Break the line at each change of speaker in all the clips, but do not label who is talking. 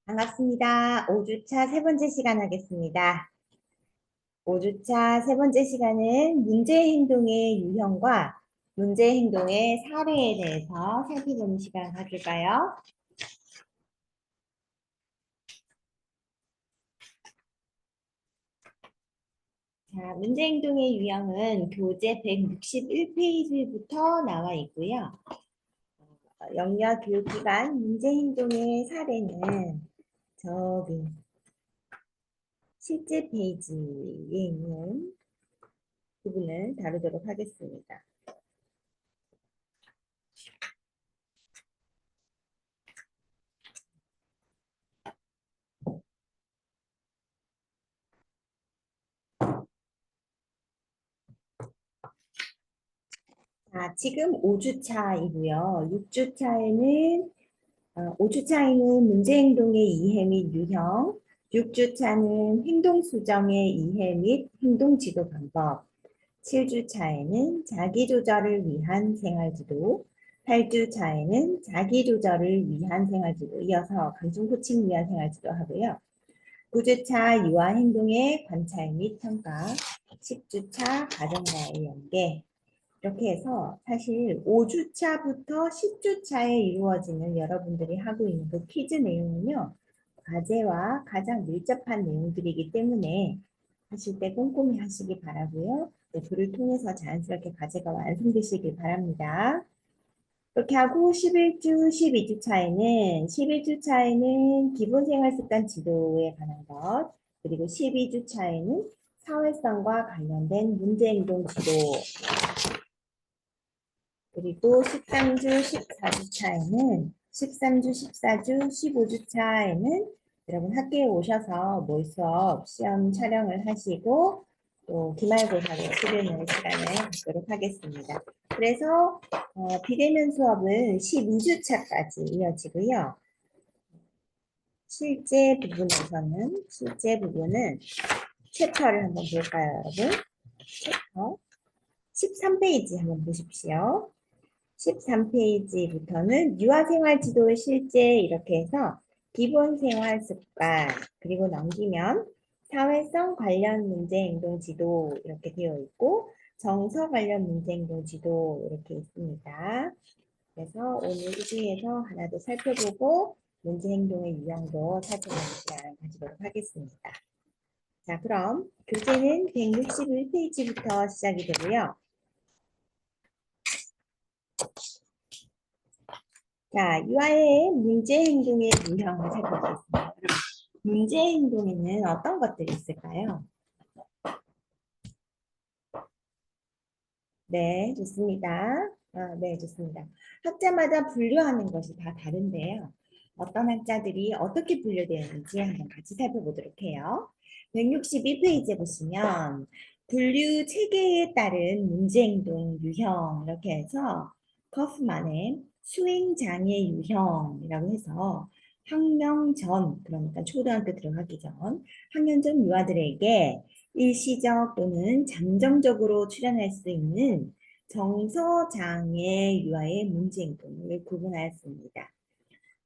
반갑습니다. 5주차 세 번째 시간 하겠습니다. 5주차 세 번째 시간은 문제 행동의 유형과 문제 행동의 사례에 대해서 살펴보는 시간 가질까요? 자, 문제 행동의 유형은 교재 161페이지부터 나와 있고요. 영역 교육기관 문제 행동의 사례는 저기 실제 페이지에 있는 부분을 다루도록 하겠습니다. 지금 5주차이고요. 6주차에는 5주차에는 문제행동의 이해 및 유형, 6주차는 행동수정의 이해 및 행동지도 방법, 7주차에는 자기조절을 위한 생활지도, 8주차에는 자기조절을 위한 생활지도, 이어서 감정코칭 위한 생활지도 하고요. 9주차 유아행동의 관찰 및 평가, 10주차 가정과의 연계, 이렇게 해서 사실 5주차부터 10주차에 이루어지는 여러분들이 하고 있는 그 퀴즈 내용은요. 과제와 가장 밀접한 내용들이기 때문에 하실 때 꼼꼼히 하시기 바라고요. 네, 그를 통해서 자연스럽게 과제가 완성되시길 바랍니다. 그렇게 하고 11주, 12주차에는 11주차에는 기본생활습관 지도에 관한 것, 그리고 12주차에는 사회성과 관련된 문제행동 지도, 그리고 13주, 14주차에는 13주, 14주, 15주차에는 여러분 학교에 오셔서 모의 수업 시험 촬영을 하시고 또 기말고사로 치르는 시간을 갖도록 하겠습니다. 그래서 비대면 수업은 12주차까지 이어지고요. 실제 부분은 챕터를 한번 볼까요, 여러분? 챕터 13페이지 한번 보십시오. 13페이지부터는 유아생활지도의 실제 이렇게 해서 기본생활습관 그리고 넘기면 사회성 관련 문제행동지도 이렇게 되어 있고 정서 관련 문제행동지도 이렇게 있습니다. 그래서 오늘 이 중에서 하나 더 살펴보고 문제행동의 유형도 살펴보는 시간 가지도록 하겠습니다. 자, 그럼 교재는 161페이지부터 시작이 되고요. 자, 유아의 문제행동의 유형을 살펴보겠습니다. 문제행동에는 어떤 것들이 있을까요? 네, 좋습니다. 네, 좋습니다. 학자마다 분류하는 것이 다 다른데요. 어떤 학자들이 어떻게 분류되어 있는지 한번 같이 살펴보도록 해요. 162페이지에 보시면 분류 체계에 따른 문제행동 유형 이렇게 해서 커프만의 수행장애 유형이라고 해서 학령 전, 그러니까 초등학교 들어가기 전 학년 전 유아들에게 일시적 또는 잠정적으로 출현할 수 있는 정서장애 유아의 문제행동을 구분하였습니다.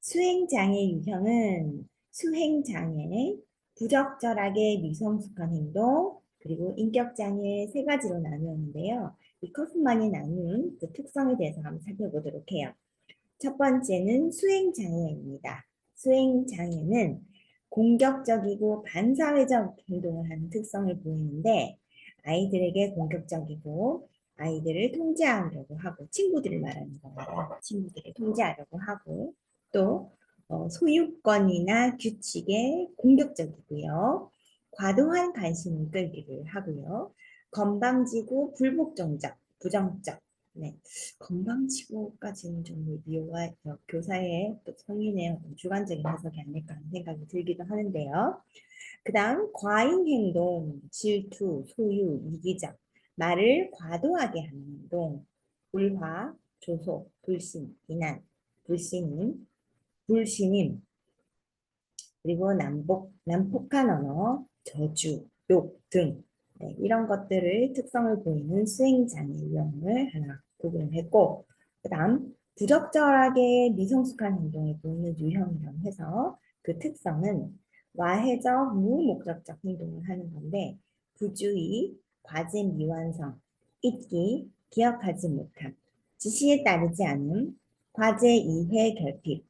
수행장애 유형은 수행장애, 부적절하게 미성숙한 행동, 그리고 인격장애 세 가지로 나누었는데요. 이 커프만이 나눈 그 특성에 대해서 한번 살펴보도록 해요. 첫 번째는 수행장애입니다. 수행장애는 공격적이고 반사회적 행동을 하는 특성을 보이는데 아이들에게 공격적이고 아이들을 통제하려고 하고 친구들을 말하는 거예요. 친구들을 통제하려고 하고 또 소유권이나 규칙에 공격적이고요. 과도한 관심을 끌기를 하고요. 건방지고 불복종적, 부정적, 네. 건방지고까지는 좀 미호가 교사의 또 성인의 주관적인 해석이 아닐까 하는 생각이 들기도 하는데요. 그 다음 과잉 행동, 질투, 소유, 이기적, 말을 과도하게 하는 행동, 불화, 조소, 불신, 비난, 불신임, 불신임, 그리고 난폭한 언어, 저주, 욕 등 네, 이런 것들을 특성을 보이는 수행장애 유형을 하나 구분을 했고 그 다음 부적절하게 미성숙한 행동을 보이는 유형이라고 해서 그 특성은 와해적 무목적적 행동을 하는 건데 부주의, 과제 미완성, 잊기, 기억하지 못함, 지시에 따르지 않음, 과제 이해 결핍,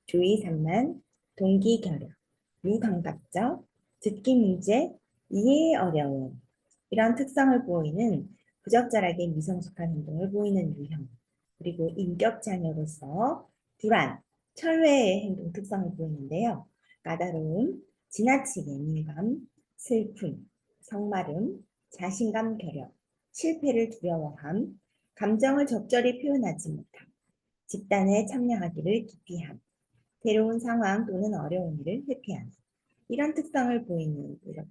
주의 산만, 동기 결여, 무감각적, 듣기 문제, 이해 어려움 이런 특성을 보이는 부적절하게 미성숙한 행동을 보이는 유형 그리고 인격 장애로서 불안, 철회의 행동 특성을 보이는데요. 까다로움, 지나치게 민감, 슬픔, 성마름, 자신감 결여, 실패를 두려워함, 감정을 적절히 표현하지 못함, 집단에 참여하기를 기피함, 새로운 상황 또는 어려운 일을 회피함. 이런 특성을 보이는 이렇게,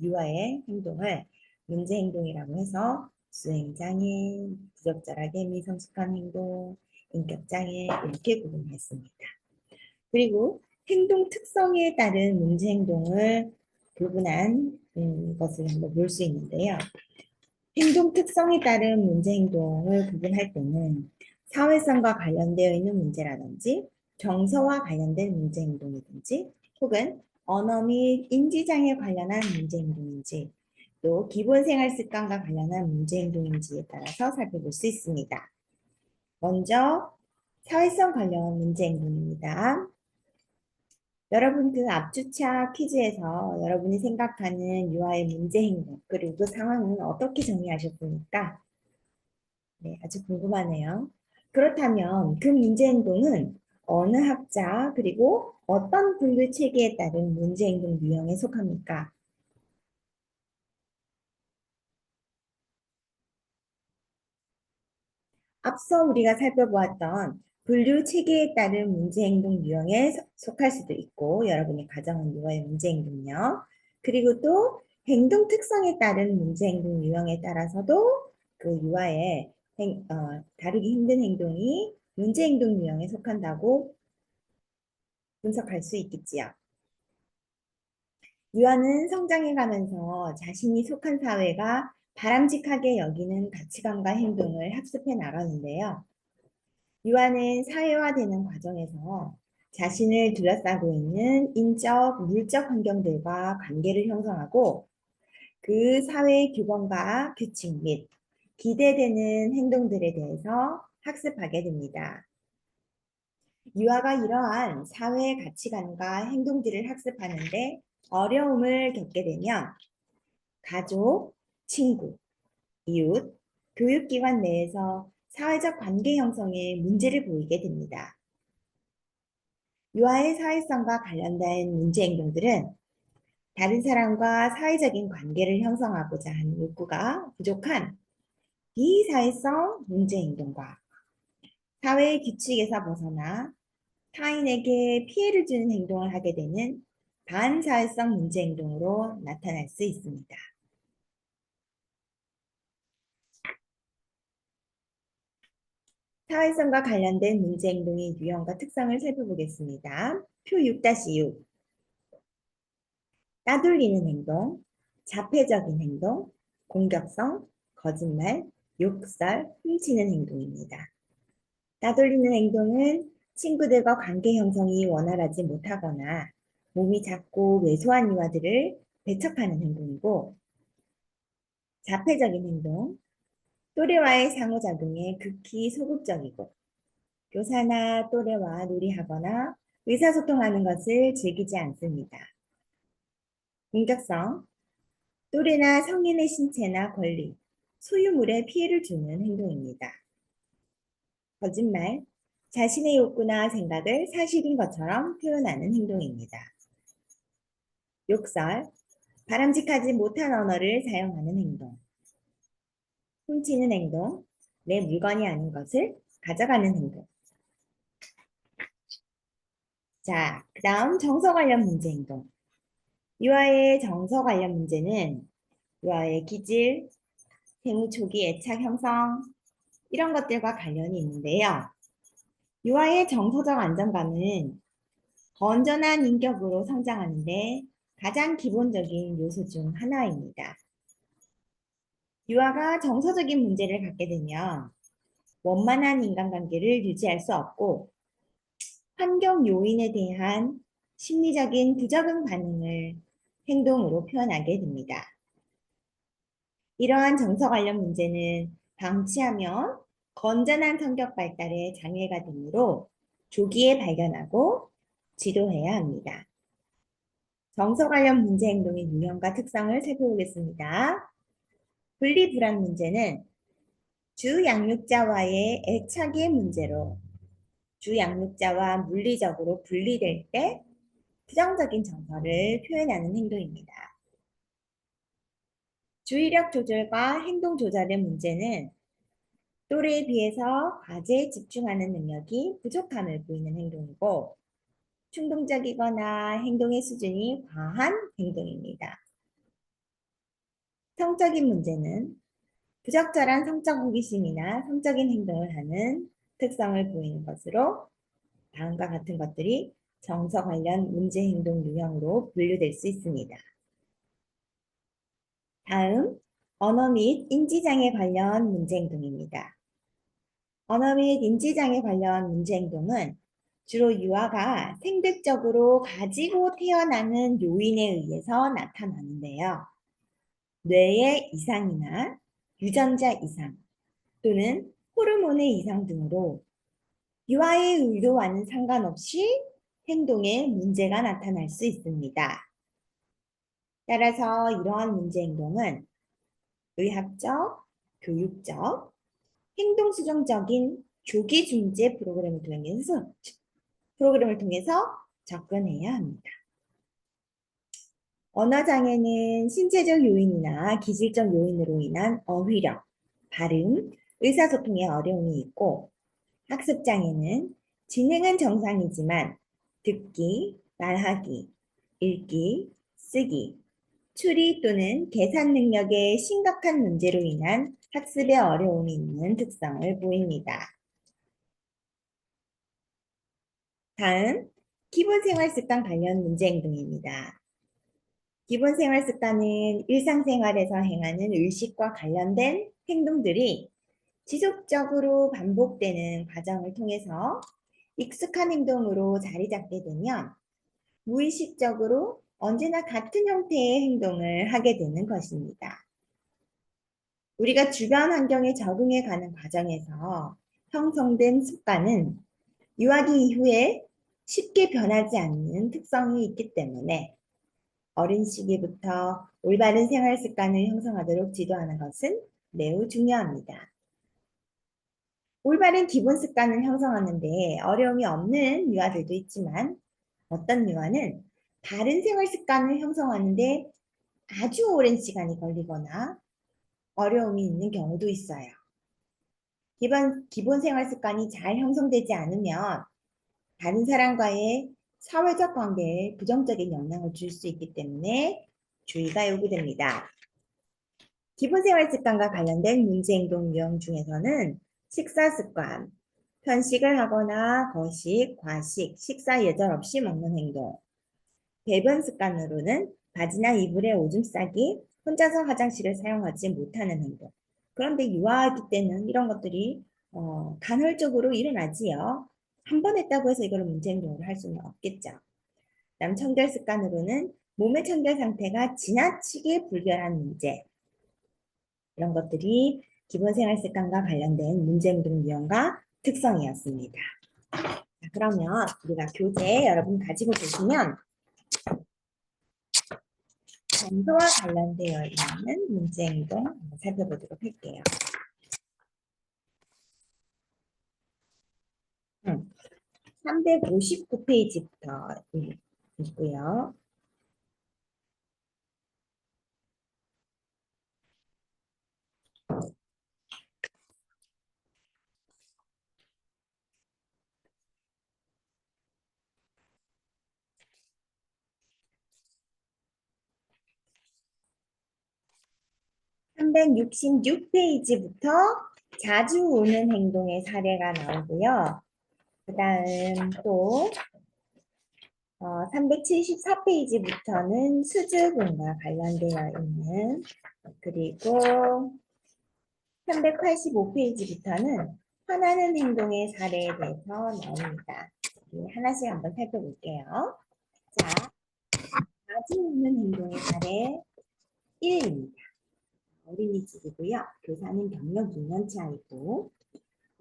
유아의 행동을 문제 행동이라고 해서 수행장애, 부적절하게 미성숙한 행동, 인격장애 이렇게 구분했습니다. 그리고 행동 특성에 따른 문제 행동을 구분한 것을 한번 볼 수 있는데요. 행동 특성에 따른 문제 행동을 구분할 때는 사회성과 관련되어 있는 문제라든지 정서와 관련된 문제 행동이든지 혹은 언어 및 인지장애 관련한 문제 행동인지 또 기본 생활 습관과 관련한 문제 행동인지에 따라서 살펴볼 수 있습니다. 먼저 사회성 관련 문제 행동입니다. 여러분 그 앞주차 퀴즈에서 여러분이 생각하는 유아의 문제 행동 그리고 그 상황은 어떻게 정리하셨습니까? 네, 아주 궁금하네요. 그렇다면 그 문제 행동은 어느 학자 그리고 어떤 분류 체계에 따른 문제 행동 유형에 속합니까? 앞서 우리가 살펴보았던 분류 체계에 따른 문제 행동 유형에 속할 수도 있고 여러분이 가정한 유아의 문제 행동요. 그리고 또 행동 특성에 따른 문제 행동 유형에 따라서도 그 유아의 다루기 힘든 행동이 문제 행동 유형에 속한다고 분석할 수 있겠지요. 유아는 성장해가면서 자신이 속한 사회가 바람직하게 여기는 가치관과 행동을 학습해 나가는데요. 유아는 사회화되는 과정에서 자신을 둘러싸고 있는 인적, 물적 환경들과 관계를 형성하고 그 사회의 규범과 규칙 및 기대되는 행동들에 대해서 학습하게 됩니다. 유아가 이러한 사회 가치관과 행동들을 학습하는데 어려움을 겪게 되면 가족, 친구, 이웃, 교육기관 내에서 사회적 관계 형성에 문제를 보이게 됩니다. 유아의 사회성과 관련된 문제 행동들은 다른 사람과 사회적인 관계를 형성하고자 하는 욕구가 부족한 비사회성 문제 행동과 사회의 규칙에서 벗어나 타인에게 피해를 주는 행동을 하게 되는 반사회성 문제 행동으로 나타날 수 있습니다. 사회성과 관련된 문제 행동의 유형과 특성을 살펴보겠습니다. 표 6-6 따돌리는 행동, 자폐적인 행동, 공격성, 거짓말, 욕설, 훔치는 행동입니다. 따돌리는 행동은 친구들과 관계 형성이 원활하지 못하거나 몸이 작고 왜소한 유아들을 배척하는 행동이고 자폐적인 행동, 또래와의 상호작용에 극히 소극적이고 교사나 또래와 놀이하거나 의사소통하는 것을 즐기지 않습니다. 공격성, 또래나 성인의 신체나 권리, 소유물에 피해를 주는 행동입니다. 거짓말, 자신의 욕구나 생각을 사실인 것처럼 표현하는 행동입니다. 욕설, 바람직하지 못한 언어를 사용하는 행동. 훔치는 행동, 내 물건이 아닌 것을 가져가는 행동. 자, 그 다음 정서 관련 문제 행동. 유아의 정서 관련 문제는 유아의 기질, 생후 초기 애착 형성, 이런 것들과 관련이 있는데요. 유아의 정서적 안정감은 건전한 인격으로 성장하는데 가장 기본적인 요소 중 하나입니다. 유아가 정서적인 문제를 갖게 되면 원만한 인간관계를 유지할 수 없고 환경 요인에 대한 심리적인 부적응 반응을 행동으로 표현하게 됩니다. 이러한 정서 관련 문제는 방치하면 건전한 성격 발달에 장애가 되므로 조기에 발견하고 지도해야 합니다. 정서 관련 문제 행동의 유형과 특성을 살펴보겠습니다. 분리불안 문제는 주 양육자와의 애착의 문제로 주 양육자와 물리적으로 분리될 때 부정적인 정서를 표현하는 행동입니다. 주의력 조절과 행동 조절의 문제는 또래에 비해서 과제에 집중하는 능력이 부족함을 보이는 행동이고 충동적이거나 행동의 수준이 과한 행동입니다. 성적인 문제는 부적절한 성적 호기심이나 성적인 행동을 하는 특성을 보이는 것으로 다음과 같은 것들이 정서 관련 문제 행동 유형으로 분류될 수 있습니다. 다음, 언어 및 인지장애 관련 문제 행동입니다. 언어 및 인지장애 관련 문제 행동은 주로 유아가 생득적으로 가지고 태어나는 요인에 의해서 나타나는데요. 뇌의 이상이나 유전자 이상 또는 호르몬의 이상 등으로 유아의 의도와는 상관없이 행동에 문제가 나타날 수 있습니다. 따라서 이러한 문제 행동은 의학적, 교육적, 행동수정적인 조기 중재 프로그램을 통해서 접근해야 합니다. 언어장애는 신체적 요인이나 기질적 요인으로 인한 어휘력, 발음, 의사소통에 어려움이 있고 학습장애는 지능은 정상이지만 듣기, 말하기, 읽기, 쓰기, 추리 또는 계산 능력에 심각한 문제로 인한 학습에 어려움이 있는 특성을 보입니다. 다음, 기본생활습관 관련 문제 행동입니다. 기본생활습관은 일상생활에서 행하는 의식과 관련된 행동들이 지속적으로 반복되는 과정을 통해서 익숙한 행동으로 자리 잡게 되면 무의식적으로 언제나 같은 형태의 행동을 하게 되는 것입니다. 우리가 주변 환경에 적응해 가는 과정에서 형성된 습관은 유아기 이후에 쉽게 변하지 않는 특성이 있기 때문에 어린 시기부터 올바른 생활 습관을 형성하도록 지도하는 것은 매우 중요합니다. 올바른 기본 습관을 형성하는 데 어려움이 없는 유아들도 있지만 어떤 유아는 바른 생활 습관을 형성하는 데 아주 오랜 시간이 걸리거나 어려움이 있는 경우도 있어요. 기본 생활 습관이 잘 형성되지 않으면 다른 사람과의 사회적 관계에 부정적인 영향을 줄 수 있기 때문에 주의가 요구됩니다. 기본 생활 습관과 관련된 문제 행동 유형 중에서는 식사 습관, 편식을 하거나 거식, 과식, 식사 예절 없이 먹는 행동, 배변 습관으로는 바지나 이불에 오줌 싸기, 혼자서 화장실을 사용하지 못하는 행동. 그런데 유아기 때는 이런 것들이 간헐적으로 일어나지요. 한 번 했다고 해서 이걸 문제 행동으로 할 수는 없겠죠. 그다음 청결 습관으로는 몸의 청결 상태가 지나치게 불결한 문제. 이런 것들이 기본 생활 습관과 관련된 문제 행동 유형과 특성이었습니다. 자, 그러면 우리가 교재 여러분 가지고 계시면 정서와 관련되어 있는 문제 행동 한번 살펴보도록 할게요. 359페이지부터 읽고요. 366페이지부터 자주 오는 행동의 사례가 나오고요. 그 다음 또 374페이지부터는 수줍음과 관련되어 있는 그리고 385페이지부터는 화나는 행동의 사례에 대해서 나옵니다. 하나씩 한번 살펴볼게요. 자, 자주 웃는 행동의 사례 1입니다. 어린이집이고요. 교사는 경력 6년 차이고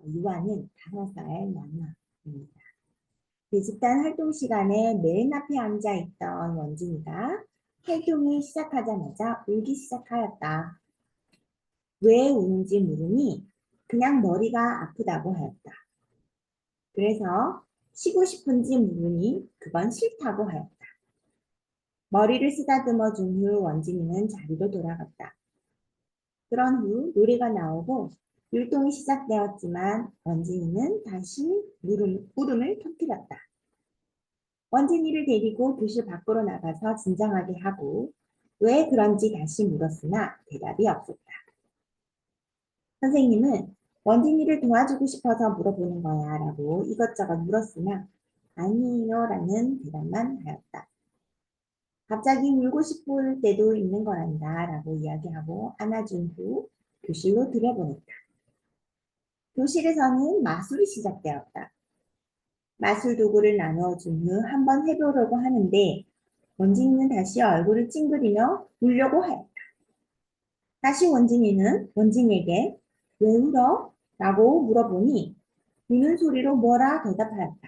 유아는 5살 남아입니다. 집단 활동 시간에 맨 앞에 앉아 있던 원진이가 활동을 시작하자마자 울기 시작하였다. 왜 우는지 물으니 그냥 머리가 아프다고 하였다. 그래서 쉬고 싶은지 물으니 그건 싫다고 하였다. 머리를 쓰다듬어 준 후 원진이는 자리로 돌아갔다. 그런 후 노래가 나오고 율동이 시작되었지만 원진이는 다시 울음을 터뜨렸다. 원진이를 데리고 교실 밖으로 나가서 진정하게 하고 왜 그런지 다시 물었으나 대답이 없었다. 선생님은 원진이를 도와주고 싶어서 물어보는 거야 라고 이것저것 물었으나 아니에요 라는 대답만 하였다. 갑자기 울고 싶을 때도 있는 거란다 라고 이야기하고 안아준 후 교실로 들여보냈다. 교실에서는 마술이 시작되었다. 마술 도구를 나눠준 후 한번 해보려고 하는데 원진이는 다시 얼굴을 찡그리며 울려고 하였다. 다시 원진이는 원진이에게 왜 울어? 라고 물어보니 우는 소리로 뭐라 대답하였다.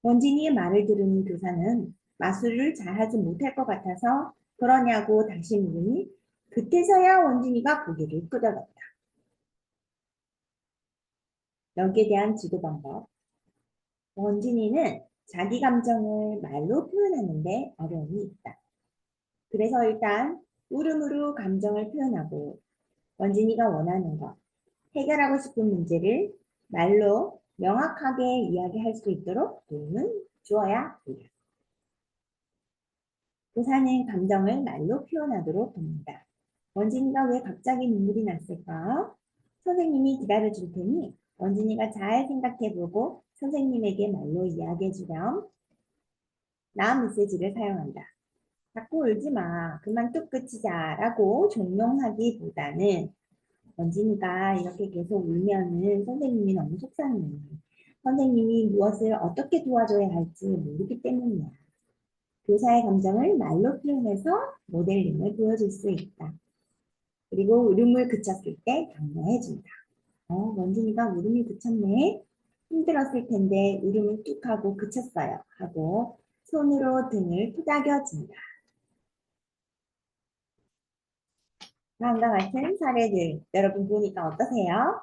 원진이의 말을 들은 교사는 마술을 잘하지 못할 것 같아서 그러냐고 다시 물으니 그때서야 원진이가 고개를 끄덕였다. 여기에 대한 지도 방법. 원진이는 자기 감정을 말로 표현하는데 어려움이 있다. 그래서 일단 울음으로 감정을 표현하고 원진이가 원하는 것, 해결하고 싶은 문제를 말로 명확하게 이야기할 수 있도록 도움을 주어야 합니다. 교사는 감정을 말로 표현하도록 돕니다. 원진이가 왜 갑자기 눈물이 났을까? 선생님이 기다려줄 테니 원진이가 잘 생각해보고 선생님에게 말로 이야기해주렴. 나 메시지를 사용한다. 자꾸 울지 마. 그만 뚝 그치자. 라고 종용하기보다는 원진이가 이렇게 계속 울면은 선생님이 너무 속상해. 선생님이 무엇을 어떻게 도와줘야 할지 모르기 때문이야. 교사의 감정을 말로 표현해서 모델링을 보여줄 수 있다. 그리고 울음을 그쳤을 때 격려해준다. 원진이가 울음이 그쳤네. 힘들었을 텐데 울음을 뚝 하고 그쳤어요. 하고 손으로 등을 토닥여준다. 다음과 같은 사례들 여러분 보니까 어떠세요?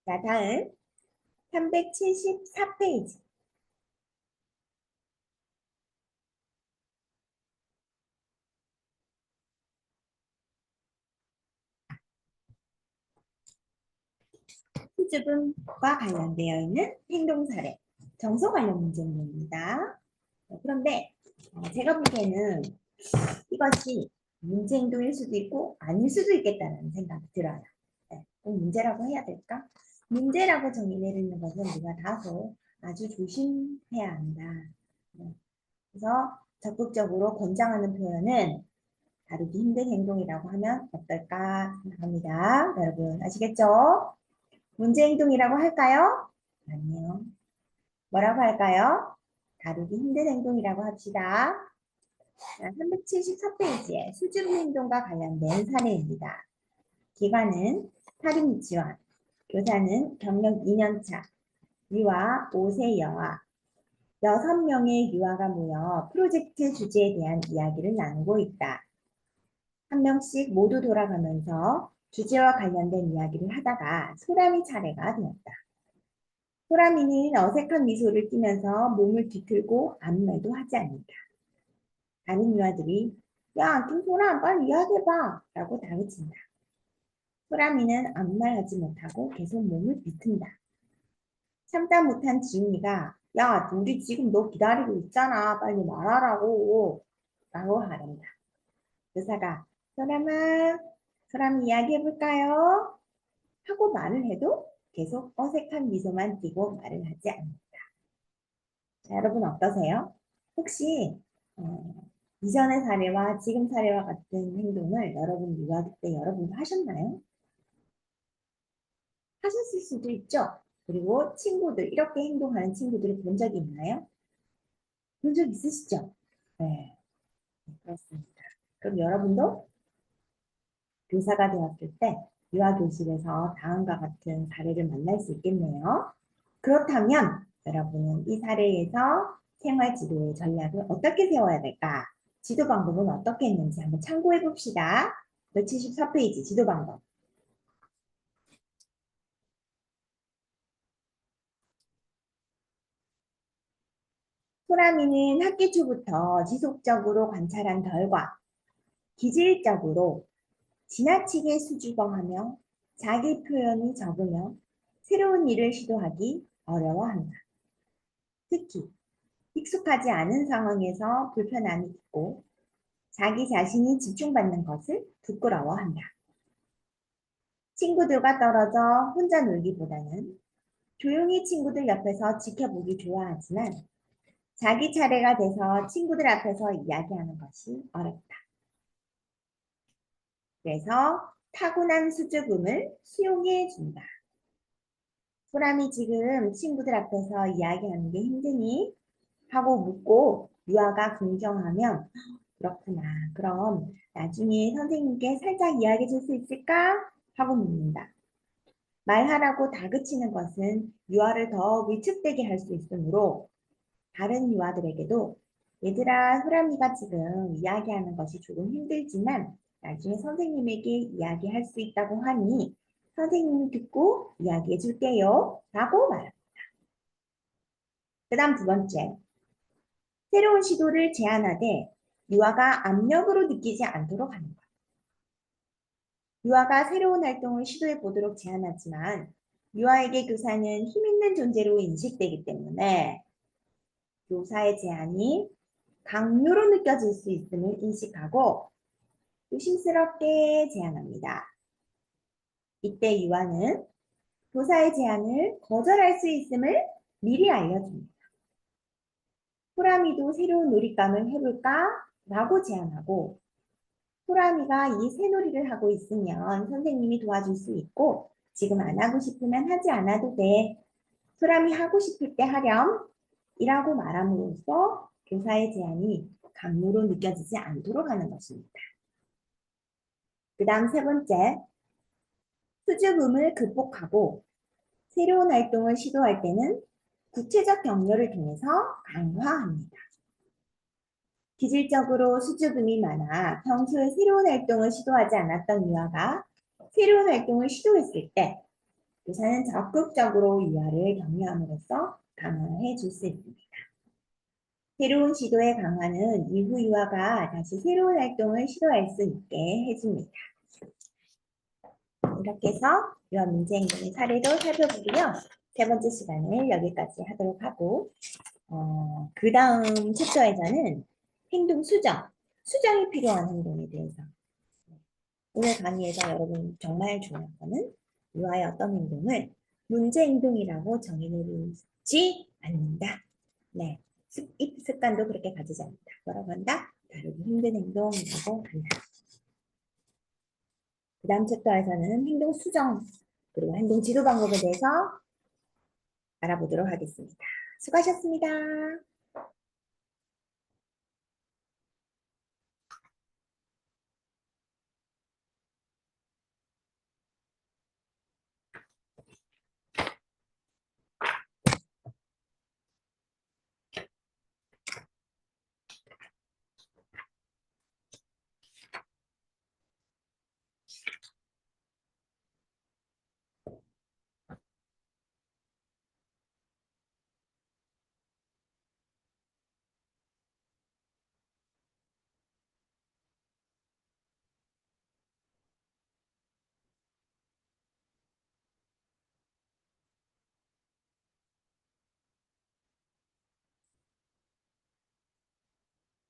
자, 다음 374페이지. 수줍음과 관련되어 있는 행동 사례, 정서 관련 문제입니다. 그런데 제가 보기에는 이것이 문제 행동일 수도 있고 아닐 수도 있겠다는 생각이 들어요. 네, 꼭 문제라고 해야 될까? 문제라고 정의 내리는 것은 우리가 다소 아주 조심해야 한다. 네, 그래서 적극적으로 권장하는 표현은 다루기 힘든 행동이라고 하면 어떨까 생각합니다. 여러분 아시겠죠? 문제 행동이라고 할까요? 아니요. 뭐라고 할까요? 다루기 힘든 행동이라고 합시다. 374페이지에 수줍음 행동과 관련된 사례입니다. 기관은 사립 유치원, 교사는 경력 2년차, 유아 5세 여아, 6명의 유아가 모여 프로젝트 주제에 대한 이야기를 나누고 있다. 한 명씩 모두 돌아가면서 주제와 관련된 이야기를 하다가 소람이 차례가 되었다. 소람이는 어색한 미소를 띠면서 몸을 뒤틀고 아무 말도 하지 않는다. 다른 유아들이 야, 김소람 빨리 이야기해봐 라고 다그친다. 소람이는 아무 말 하지 못하고 계속 몸을 비튼다. 참다 못한 지훈이가 야, 우리 지금 너 기다리고 있잖아. 빨리 말하라고 라고 말한다. 의사가 소람아, 소람이 이야기해볼까요? 하고 말을 해도 계속 어색한 미소만 띠고 말을 하지 않는다. 자, 여러분 어떠세요? 혹시 이전의 사례와 지금 사례와 같은 행동을 여러분 유아기 때 여러분도 하셨나요? 하셨을 수도 있죠. 그리고 친구들, 이렇게 행동하는 친구들을 본 적이 있나요? 본 적 있으시죠? 네, 그렇습니다. 그럼 여러분도 교사가 되었을 때 유아교실에서 다음과 같은 사례를 만날 수 있겠네요. 그렇다면 여러분은 이 사례에서 생활지도의 전략을 어떻게 세워야 될까? 지도 방법은 어떻게 했는지 한번 참고해 봅시다. 174페이지 지도 방법. 소라미는 학기 초부터 지속적으로 관찰한 결과 기질적으로 지나치게 수줍어하며 자기 표현이 적으며 새로운 일을 시도하기 어려워한다. 특히 익숙하지 않은 상황에서 불편함이 있고 자기 자신이 집중받는 것을 부끄러워한다. 친구들과 떨어져 혼자 놀기보다는 조용히 친구들 옆에서 지켜보기 좋아하지만 자기 차례가 돼서 친구들 앞에서 이야기하는 것이 어렵다. 그래서 타고난 수줍음을 수용해 준다. 소람이 지금 친구들 앞에서 이야기하는 게 힘드니? 하고 묻고 유아가 긍정하면 그렇구나. 그럼 나중에 선생님께 살짝 이야기해 줄 수 있을까? 하고 묻는다. 말하라고 다그치는 것은 유아를 더 위축되게 할 수 있으므로 다른 유아들에게도 얘들아, 소람이가 지금 이야기하는 것이 조금 힘들지만 나중에 선생님에게 이야기할 수 있다고 하니 선생님이 듣고 이야기해 줄게요. 라고 말합니다. 그 다음 두 번째, 새로운 시도를 제안하되 유아가 압력으로 느끼지 않도록 하는 것. 유아가 새로운 활동을 시도해 보도록 제안하지만 유아에게 교사는 힘 있는 존재로 인식되기 때문에 교사의 제안이 강요로 느껴질 수 있음을 인식하고 조심스럽게 제안합니다. 이때 유아는 교사의 제안을 거절할 수 있음을 미리 알려줍니다. 호람이도 새로운 놀잇감을 해볼까? 라고 제안하고 호람이가 이 새놀이를 하고 있으면 선생님이 도와줄 수 있고 지금 안 하고 싶으면 하지 않아도 돼. 호람이 하고 싶을 때 하렴. 이라고 말함으로써 교사의 제안이 강요로 느껴지지 않도록 하는 것입니다. 그 다음 세 번째, 수줍음을 극복하고 새로운 활동을 시도할 때는 구체적 격려를 통해서 강화합니다. 기질적으로 수줍음이 많아 평소에 새로운 활동을 시도하지 않았던 유아가 새로운 활동을 시도했을 때 교사는 적극적으로 유아를 격려함으로써 강화해 줄 수 있습니다. 새로운 시도의 강화는 이후 유아가 다시 새로운 활동을 시도할 수 있게 해줍니다. 이렇게 해서 유아 문제 행동의 사례도 살펴보고요. 세 번째 시간을 여기까지 하도록 하고 그 다음 챕터에서는 행동 수정이 필요한 행동에 대해서 오늘 강의에서 여러분 정말 중요한 거는 유아의 어떤 행동을 문제 행동이라고 정의내리지 않는다. 네, 습관도 그렇게 가지지 않는다. 뭐라고 한다? 다루기 힘든 행동이라고 한다. 그 다음 챕터에서는 행동 수정 그리고 행동 지도 방법에 대해서 알아보도록 하겠습니다. 수고하셨습니다.